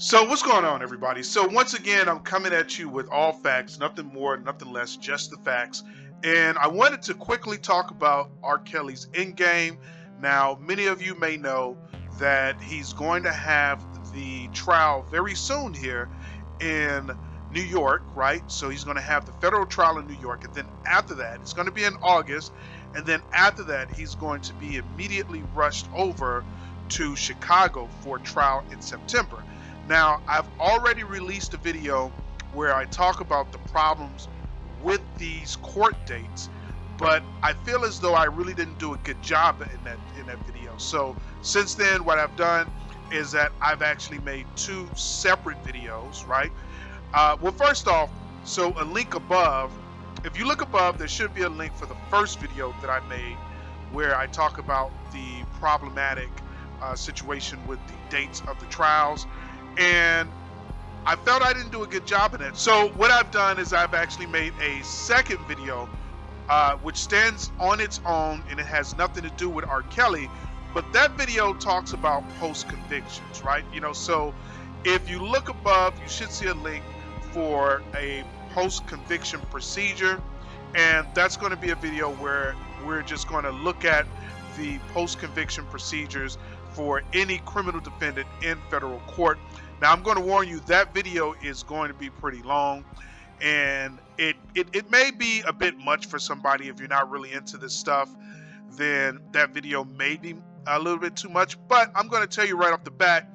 So what's going on, everybody? So once again, I'm coming at you with all facts, nothing more, nothing less, just the facts. And I wanted to quickly talk about R. Kelly's Endgame. Now, many of you may know that he's going to have the trial very soon here in New York, right? So he's going to have the federal trial in New York, and then after that, it's going to be in August, and then after that, he's going to be immediately rushed over to Chicago for trial in September. Now, I've already released a video where I talk about the problems with these court dates, but I feel as though I really didn't do a good job in that video. So since then, what I've done is that I've actually made two separate videos, right? Well, first off, so a link above, if you look above, there should be a link for the first video that I made where I talk about the problematic situation with the dates of the trials. And I felt I didn't do a good job in it. So what I've done is I've actually made a second video which stands on its own, and it has nothing to do with R. Kelly, but that video talks about post-convictions, right? So if you look above, you should see a link for a post-conviction procedure, and that's going to be a video where we're just going to look at the post-conviction procedures for any criminal defendant in federal court. Now, I'm going to warn you, that video is going to be pretty long, and it may be a bit much for somebody. If you're not really into this stuff, then that video may be a little bit too much, but I'm going to tell you right off the bat,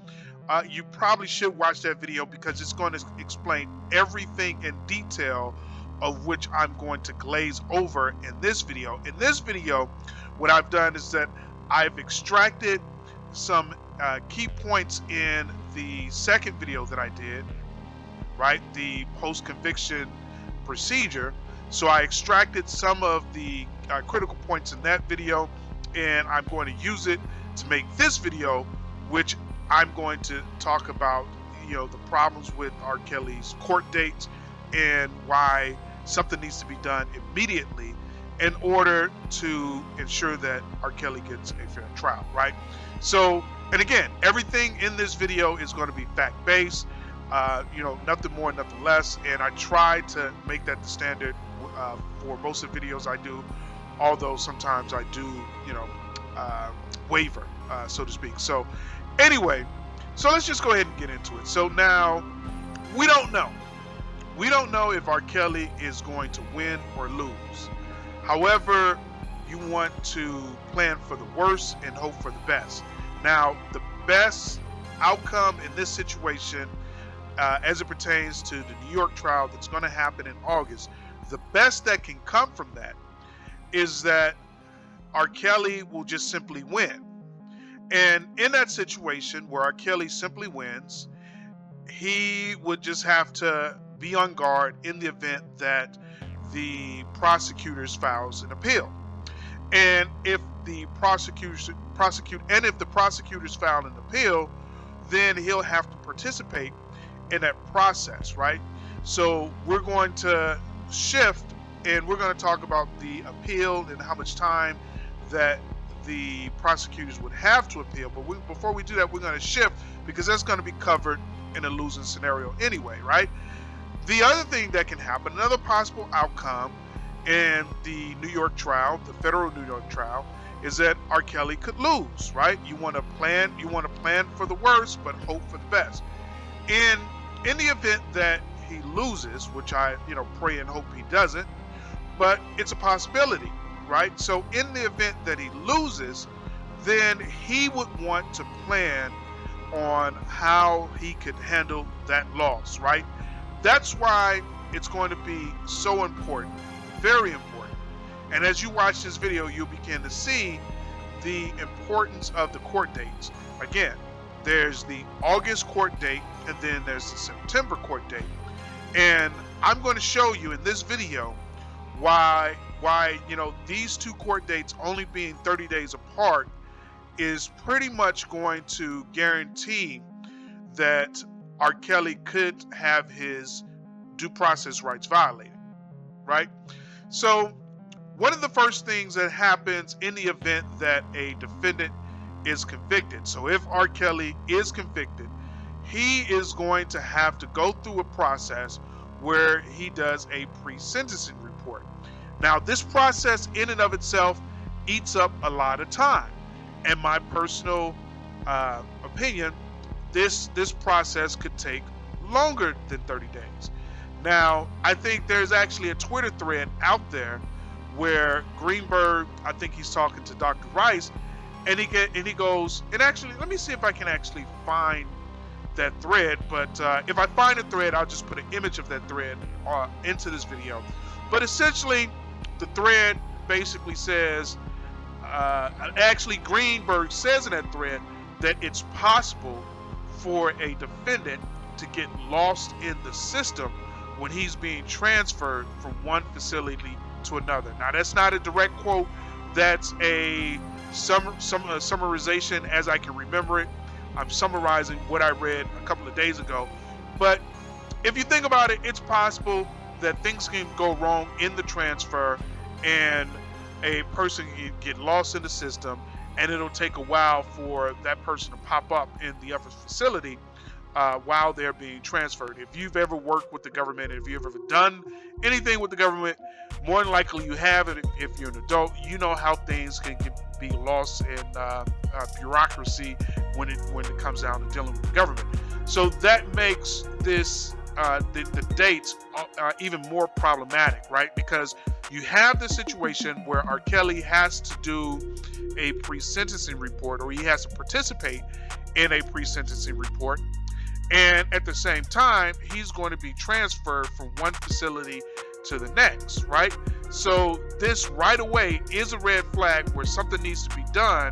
you probably should watch that video because it's going to explain everything in detail of which I'm going to glaze over in this video. In this video, what I've done is that I've extracted some key points in the second video that I did, right? The post-conviction procedure. So I extracted some of the critical points in that video, and I'm going to use it to make this video, which I'm going to talk about, the problems with R. Kelly's court dates and why something needs to be done immediately in order to ensure that R. Kelly gets a fair trial, right? So, and again, everything in this video is going to be fact-based, nothing more, nothing less, and I try to make that the standard for most of the videos I do, although sometimes I do, waver, so to speak. So anyway, so let's just go ahead and get into it. So now, we don't know. We don't know if R. Kelly is going to win or lose. However, you want to plan for the worst and hope for the best. Now, the best outcome in this situation, as it pertains to the New York trial that's going to happen in August, the best that can come from that is that R. Kelly will just simply win. And in that situation where R. Kelly simply wins, he would just have to be on guard in the event that the prosecutors files an appeal. And if the prosecutors file an appeal, then he'll have to participate in that process, right? So we're going to shift, and we're going to talk about the appeal and how much time that the prosecutors would have to appeal. But before we do that, we're going to shift because that's going to be covered in a losing scenario anyway, right? The other thing that can happen, another possible outcome in the New York trial, the federal New York trial, is that R. Kelly could lose, right? You want to plan for the worst, but hope for the best. And in the event that he loses, which I, pray and hope he doesn't, but it's a possibility, right? So in the event that he loses, then he would want to plan on how he could handle that loss, right? That's why it's going to be so important, very important. And as you watch this video, you'll begin to see the importance of the court dates. Again, there's the August court date, and then there's the September court date. And I'm going to show you in this video why these two court dates only being 30 days apart is pretty much going to guarantee that R. Kelly could have his due process rights violated, right? So one of the first things that happens in the event that a defendant is convicted, so if R. Kelly is convicted, he is going to have to go through a process where he does a pre-sentencing report. Now, this process in and of itself eats up a lot of time. In my personal opinion, this process could take longer than 30 days. Now, I think there's actually a Twitter thread out there where Greenberg, I think he's talking to Dr. Rice, and he goes, and actually, let me see if I can actually find that thread. But if I find a thread, I'll just put an image of that thread into this video. But essentially, the thread basically says, actually Greenberg says in that thread that it's possible for a defendant to get lost in the system when he's being transferred from one facility to another. Now, that's not a direct quote. That's a summarization as I can remember it. I'm summarizing what I read a couple of days ago. But if you think about it, it's possible that things can go wrong in the transfer and a person can get lost in the system, and it'll take a while for that person to pop up in the other facility while they're being transferred. If you've ever worked with the government, if you've ever done anything with the government, more than likely you have it. If you're an adult, you know how things can be lost in bureaucracy when it comes down to dealing with the government. So that makes this the dates even more problematic, right? Because you have the situation where Rkelly has to do a pre-sentencing report, or he has to participate in a pre-sentencing report, and at the same time he's going to be transferred from one facility to the next, right? So this right away is a red flag where something needs to be done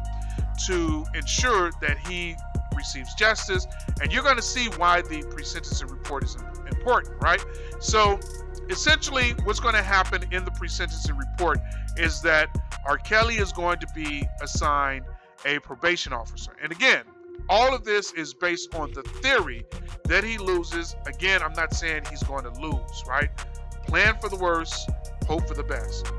to ensure that he receives justice. And you're going to see why the pre-sentencing report is important, right? So essentially what's going to happen in the pre-sentencing report is that Rkelly is going to be assigned a probation officer. And again, all of this is based on the theory that he loses. Again, I'm not saying he's going to lose, right? Plan for the worst, hope for the best.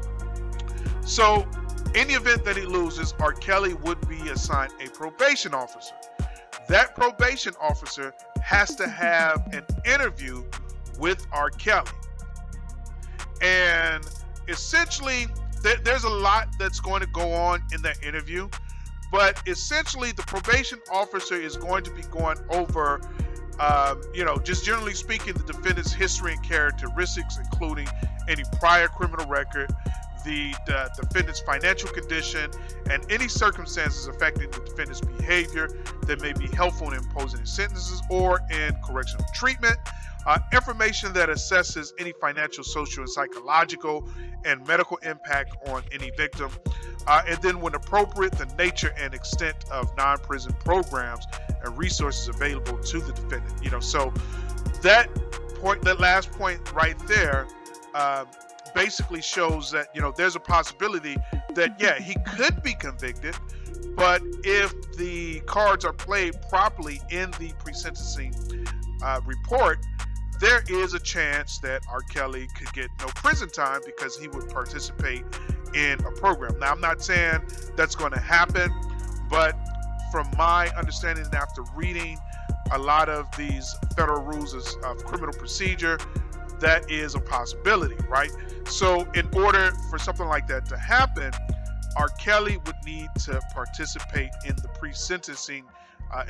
So in the event that he loses, Rkelly would be assigned a probation officer. That probation officer has to have an interview with Rkelly. And essentially, there's a lot that's going to go on in that interview. But essentially, the probation officer is going to be going over, just generally speaking, the defendant's history and characteristics, including any prior criminal record, the defendant's financial condition, and any circumstances affecting the defendant's behavior that may be helpful in imposing sentences or in correctional treatment. Information that assesses any financial, social, and psychological and medical impact on any victim. And then when appropriate, the nature and extent of non-prison programs and resources available to the defendant. So that last point right there, basically shows that, there's a possibility that, yeah, he could be convicted, but if the cards are played properly in the pre-sentencing report, there is a chance that Rkelly could get no prison time because he would participate in a program. Now, I'm not saying that's going to happen, but from my understanding after reading a lot of these federal rules of criminal procedure, that is a possibility, right? So in order for something like that to happen, Rkelly would need to participate in the pre-sentencing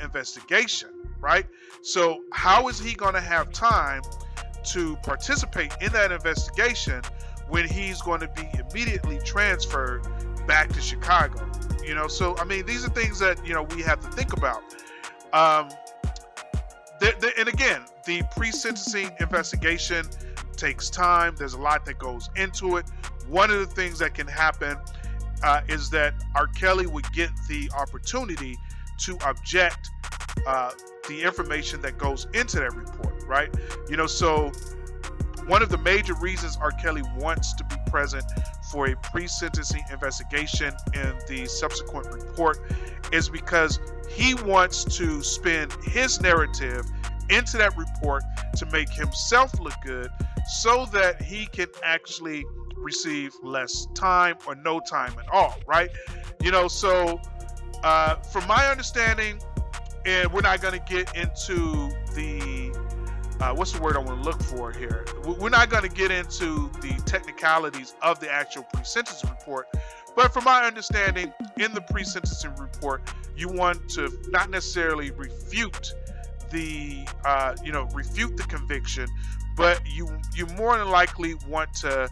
investigation, right? So how is he going to have time to participate in that investigation when he's going to be immediately transferred back to Chicago? So I mean, these are things that we have to think about. And again, the pre-sentencing investigation takes time. There's a lot that goes into it. One of the things that can happen is that Rkelly would get the opportunity to object the information that goes into that report, right? So one of the major reasons Rkelly wants to be present for a pre-sentencing investigation in the subsequent report is because he wants to spin his narrative into that report to make himself look good so that he can actually receive less time or no time at all, right? So from my understanding, and we're not going to get into the what's the word I want to look for here? We're not going to get into the technicalities of the actual pre-sentencing report, but from my understanding, in the pre-sentencing report, you want to not necessarily refute the refute the conviction, but you more than likely want to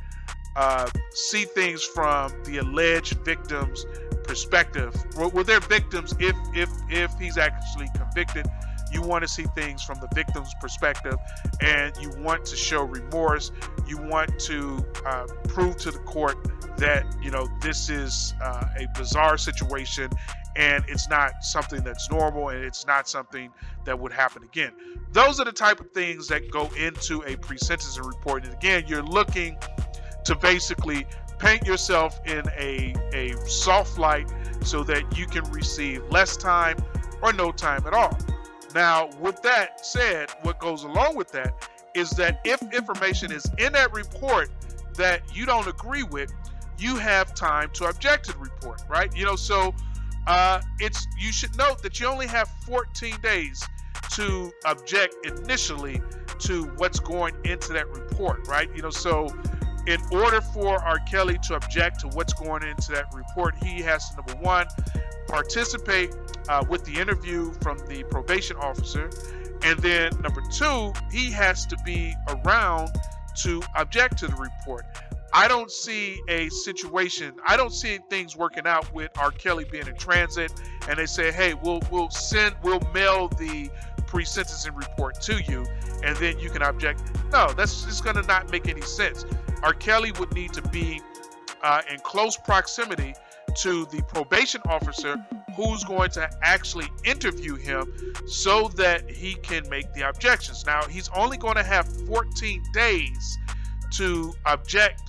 see things from the alleged victim's perspective. Well, they're victims if he's actually convicted. You want to see things from the victim's perspective, and you want to show remorse. You want to prove to the court that this is a bizarre situation, and it's not something that's normal, and it's not something that would happen again. Those are the type of things that go into a pre-sentencing report. And again, you're looking to basically paint yourself in a soft light so that you can receive less time or no time at all. Now, with that said, what goes along with that is that if information is in that report that you don't agree with, you have time to object to the report, right? So you should note that you only have 14 days to object initially to what's going into that report, right? So in order for Rkelly to object to what's going into that report, he has to, number one, participate with the interview from the probation officer, and then number two, he has to be around to object to the report. I don't see a situation, I don't see things working out with Rkelly being in transit and they say, hey, we'll mail the pre-sentencing report to you and then you can object. No, that's just going to not make any sense. Rkelly would need to be in close proximity to the probation officer who's going to actually interview him so that he can make the objections. Now, he's only going to have 14 days to object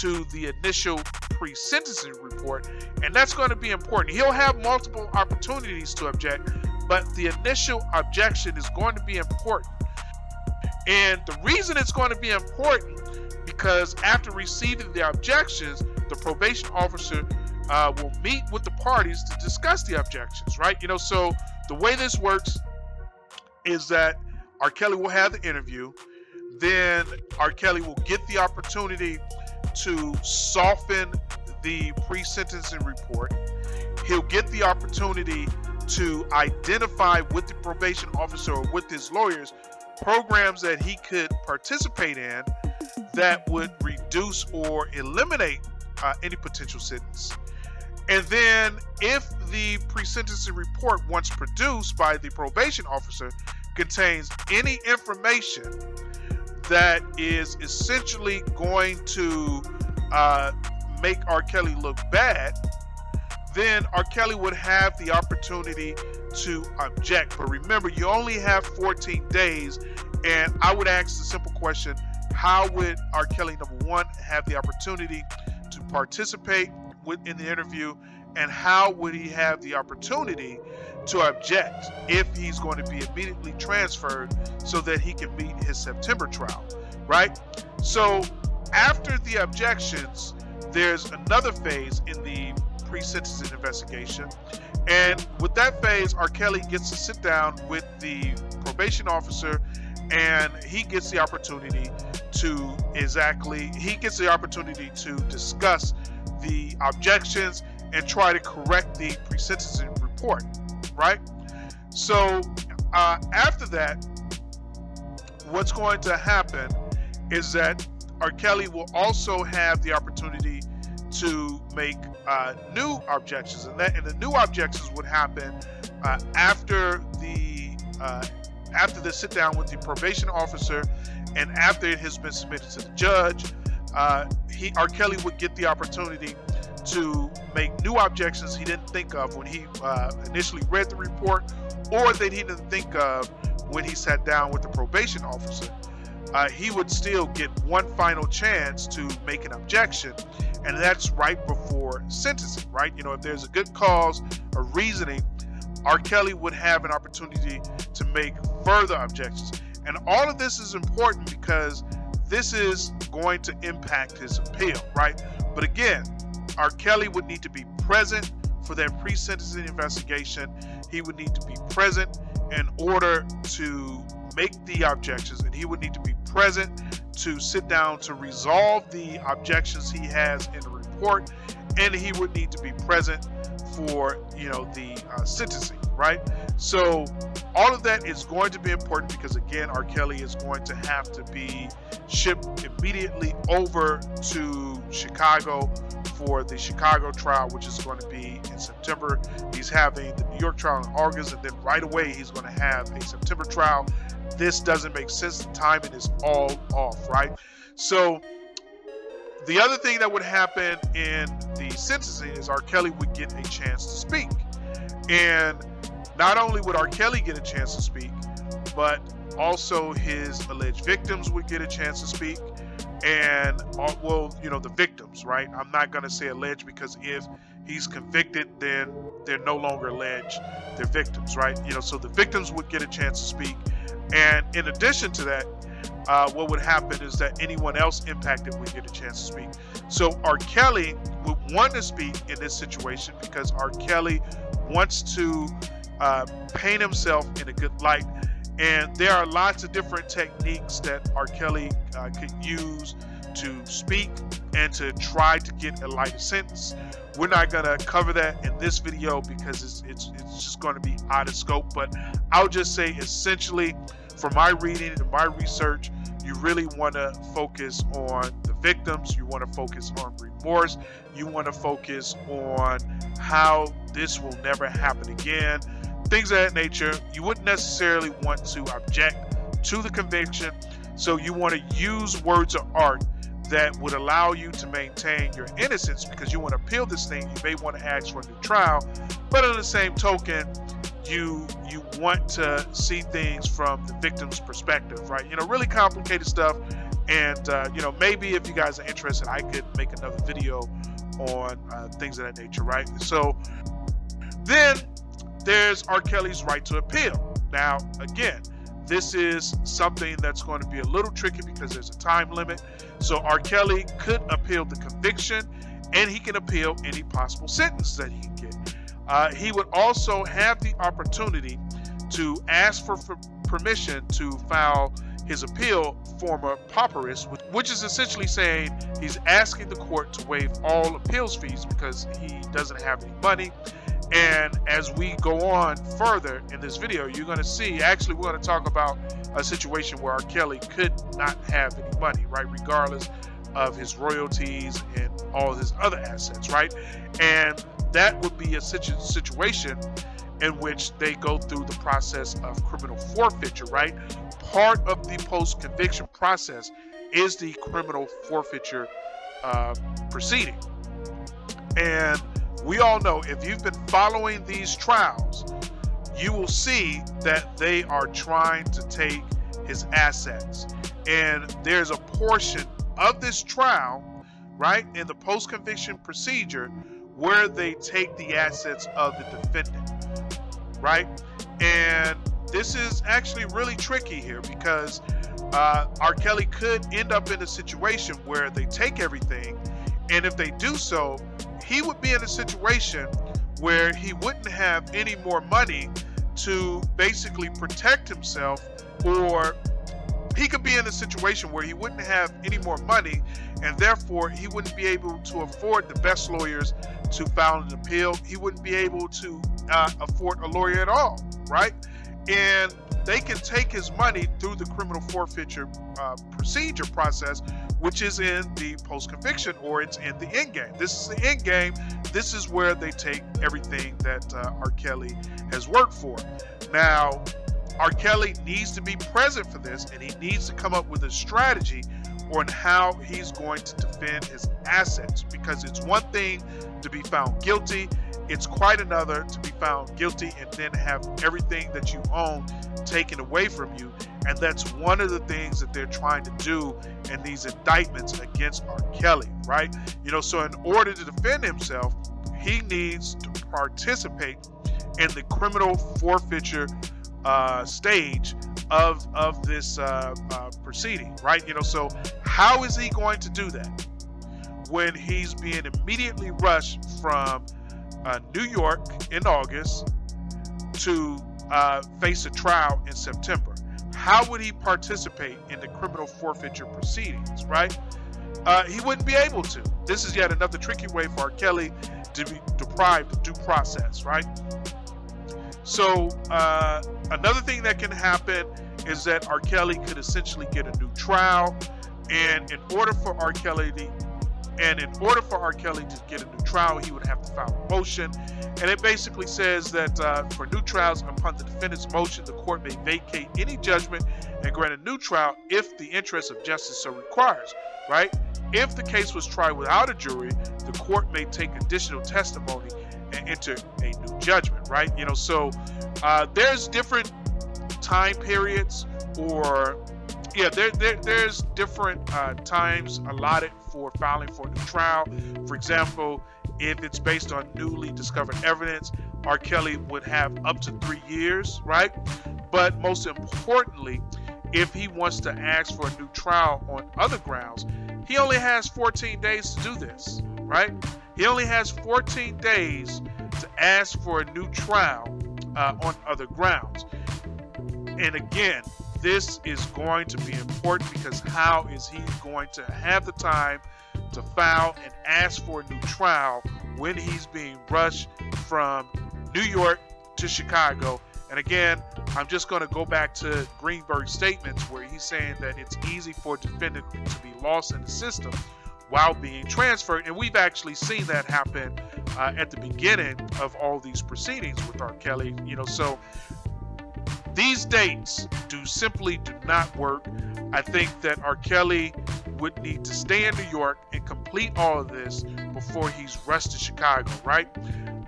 to the initial pre-sentencing report, and that's going to be important. He'll have multiple opportunities to object, but the initial objection is going to be important. And the reason it's going to be important because after receiving the objections, the probation officer will meet with the parties to discuss the objections, right? So the way this works is that Rkelly will have the interview, then Rkelly will get the opportunity to soften the pre-sentencing report. He'll get the opportunity to identify with the probation officer or with his lawyers programs that he could participate in that would reduce or eliminate any potential sentence. And then if the pre-sentencing report, once produced by the probation officer, contains any information that is essentially going to make Rkelly look bad, then Rkelly would have the opportunity to object. But remember, you only have 14 days, and I would ask the simple question, how would Rkelly, number one, have the opportunity to participate in the interview, and how would he have the opportunity to object if he's going to be immediately transferred so that he can meet his September trial, right? So after the objections, there's another phase in the pre-sentencing investigation, and with that phase, Rkelly gets to sit down with the probation officer, and he gets the opportunity to discuss the objections and try to correct the pre-sentencing report, right? So after that, what's going to happen is that Rkelly will also have the opportunity to make new objections, and the new objections would happen after the sit down with the probation officer and after it has been submitted to the judge. Rkelly would get the opportunity to make new objections he didn't think of when he initially read the report, or that he didn't think of when he sat down with the probation officer. He would still get one final chance to make an objection, and that's right before sentencing, right? If there's a good cause or reasoning, Rkelly would have an opportunity to make further objections. And all of this is important because this is going to impact his appeal, right? But again, Rkelly would need to be present for that pre-sentencing investigation. He would need to be present in order to make the objections, and he would need to be present to sit down to resolve the objections he has in the report, and he would need to be present for the sentencing, right? So all of that is going to be important because, again, Rkelly is going to have to be shipped immediately over to Chicago for the Chicago trial, which is going to be in September. He's having the New York trial in August, and then right away he's going to have a September trial. This doesn't make sense. The timing is all off, right? So the other thing that would happen in the sentencing is Rkelly would get a chance to speak. And not only would Rkelly get a chance to speak, but also his alleged victims would get a chance to speak. And, the victims, right? I'm not going to say alleged because if he's convicted, then they're no longer alleged. They're victims, right? So the victims would get a chance to speak. And in addition to that, what would happen is that anyone else impacted would get a chance to speak. So Rkelly would want to speak in this situation because Rkelly wants to paint himself in a good light. And there are lots of different techniques that Rkelly could use to speak and to try to get a lighter sentence. We're not going to cover that in this video because it's just going to be out of scope. But I'll just say essentially, from my reading and my research, you really want to focus on the victims. You want to focus on remorse. You want to focus on how this will never happen again. Things of that nature. You wouldn't necessarily want to object to the conviction. So you want to use words of art that would allow you to maintain your innocence because you want to appeal this thing. You may want to ask for a new trial, but on the same token, you want to see things from the victim's perspective, right? Really complicated stuff. And, maybe if you guys are interested, I could make another video on things of that nature, right? So then there's Rkelly's right to appeal. Now, again, this is something that's going to be a little tricky because there's a time limit. So Rkelly could appeal the conviction, and he can appeal any possible sentence that he can get. He would also have the opportunity to ask for permission to file his appeal forma pauperis, which is essentially saying he's asking the court to waive all appeals fees because he doesn't have any money. And as we go on further in this video, you're going to see, actually, we're going to talk about a situation where Rkelly could not have any money, right? Regardless of his royalties and all of his other assets, right? And that would be a situation in which they go through the process of criminal forfeiture, right? Part of the post-conviction process is the criminal forfeiture proceeding. And we all know, if you've been following these trials, you will see that they are trying to take his assets. And there's a portion of this trial, right, in the post-conviction procedure where they take the assets of the defendant, right? And this is actually really tricky here because Rkelly could end up in a situation where they take everything, and if they do so, he would be in a situation where he wouldn't have any more money to basically protect himself, or he could be in a situation where he wouldn't have any more money, and therefore he wouldn't be able to afford the best lawyers to file an appeal. He wouldn't be able to afford a lawyer at all, right? And they can take his money through the criminal forfeiture procedure process, which is in the post-conviction, or it's in the end game. This is the end game. This is where they take everything that Rkelly has worked for. Now, Rkelly needs to be present for this, and he needs to come up with a strategy on how he's going to defend his assets, because it's one thing to be found guilty. It's quite another to be found guilty and then have everything that you own taken away from you. And that's one of the things that they're trying to do in these indictments against Rkelly, right? So in order to defend himself, he needs to participate in the criminal forfeiture stage of this proceeding, right? So how is he going to do that when he's being immediately rushed from New York in August to face a trial in September? how would he participate in the criminal forfeiture proceedings, right? He wouldn't be able to. This is yet another tricky way for Rkelly to be deprived of due process, right? So another thing that can happen is that Rkelly could essentially get a new trial, and in order for Rkelly to get a new trial, he would have to file a motion. And it basically says that for new trials, upon the defendant's motion, the court may vacate any judgment and grant a new trial if the interest of justice so requires, right? If the case was tried without a jury, the court may take additional testimony and enter a new judgment, right? So there's different time periods, or there's different times allotted for filing for a new trial. For example, if it's based on newly discovered evidence, Rkelly would have up to 3 years, right? But most importantly, if he wants to ask for a new trial on other grounds, he only has 14 days to do this, right? He only has 14 days to ask for a new trial on other grounds. And again, this is going to be important, because how is he going to have the time to file and ask for a new trial when he's being rushed from New York to Chicago? And again, I'm just going to go back to Greenberg's statements where he's saying that it's easy for a defendant to be lost in the system while being transferred. And we've actually seen that happen at the beginning of all these proceedings with Rkelly. So these dates simply do not work. I think that Rkelly would need to stay in New York and complete all of this before he's rushed to Chicago, right?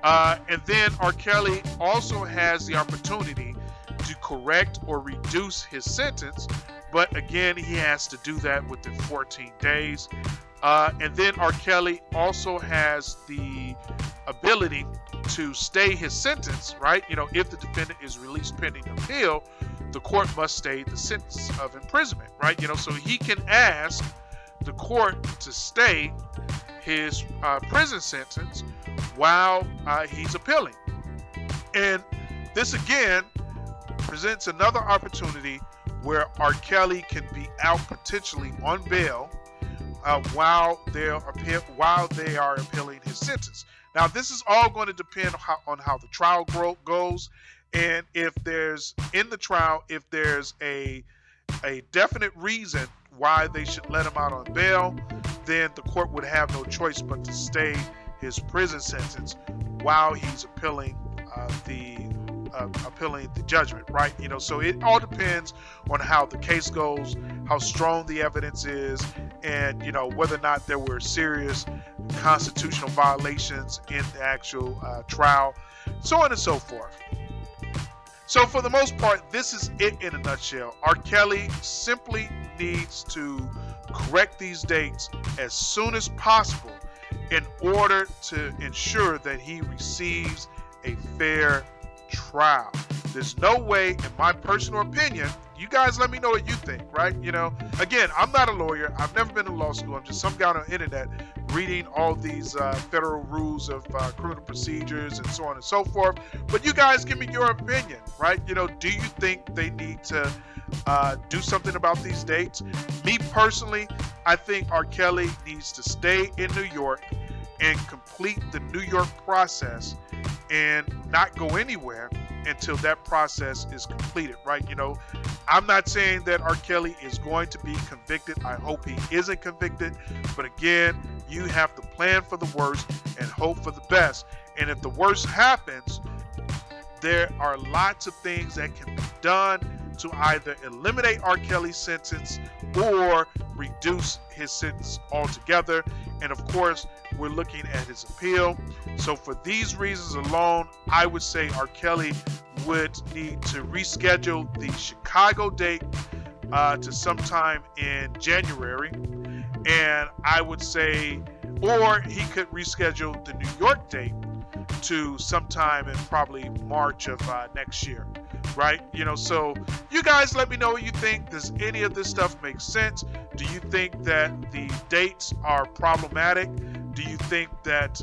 And then Rkelly also has the opportunity to correct or reduce his sentence, but again, he has to do that within 14 days. And then Rkelly also has the ability to stay his sentence, right? If the defendant is released pending appeal, the court must stay the sentence of imprisonment, right? So he can ask the court to stay his prison sentence while he's appealing. And this again presents another opportunity where Rkelly can be out potentially on bail while they are appealing his sentence. Now, this is all going to depend on how the trial goes, and if there's a definite reason why they should let him out on bail, then the court would have no choice but to stay his prison sentence while he's appealing the judgment, right? So it all depends on how the case goes, how strong the evidence is, and whether or not there were serious constitutional violations in the actual trial, so on and so forth. So for the most part, this is it in a nutshell. Rkelly simply needs to correct these dates as soon as possible in order to ensure that he receives a fair trial. There's no way, in my personal opinion, you guys let me know what you think, right? Again, I'm not a lawyer. I've never been to law school. I'm just some guy on the internet reading all these federal rules of criminal procedures and so on and so forth. But you guys give me your opinion, right? Do you think they need to do something about these dates? Me personally, I think Rkelly needs to stay in New York and complete the New York process and not go anywhere until that process is completed, right? I'm not saying that Rkelly is going to be convicted. I hope he isn't convicted. But again, you have to plan for the worst and hope for the best. And if the worst happens, there are lots of things that can be done to either eliminate Rkelly's sentence or reduce his sentence altogether. And of course, we're looking at his appeal. So for these reasons alone, I would say Rkelly would need to reschedule the Chicago date to sometime in January. And I would say, or he could reschedule the New York date to sometime in probably March of next year, right? So you guys let me know what you think. Does any of this stuff make sense? Do you think that the dates are problematic? Do you think that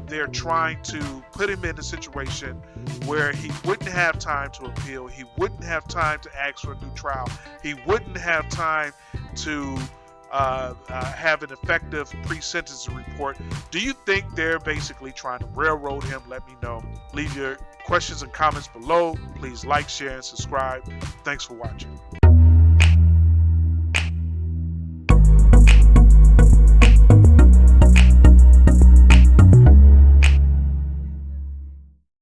they're trying to put him in a situation where he wouldn't have time to appeal, he wouldn't have time to ask for a new trial, he wouldn't have time to have an effective pre-sentencing report. Do you think they're basically trying to railroad him? Let me know. Leave your questions and comments below. Please like, share, and subscribe. Thanks for watching.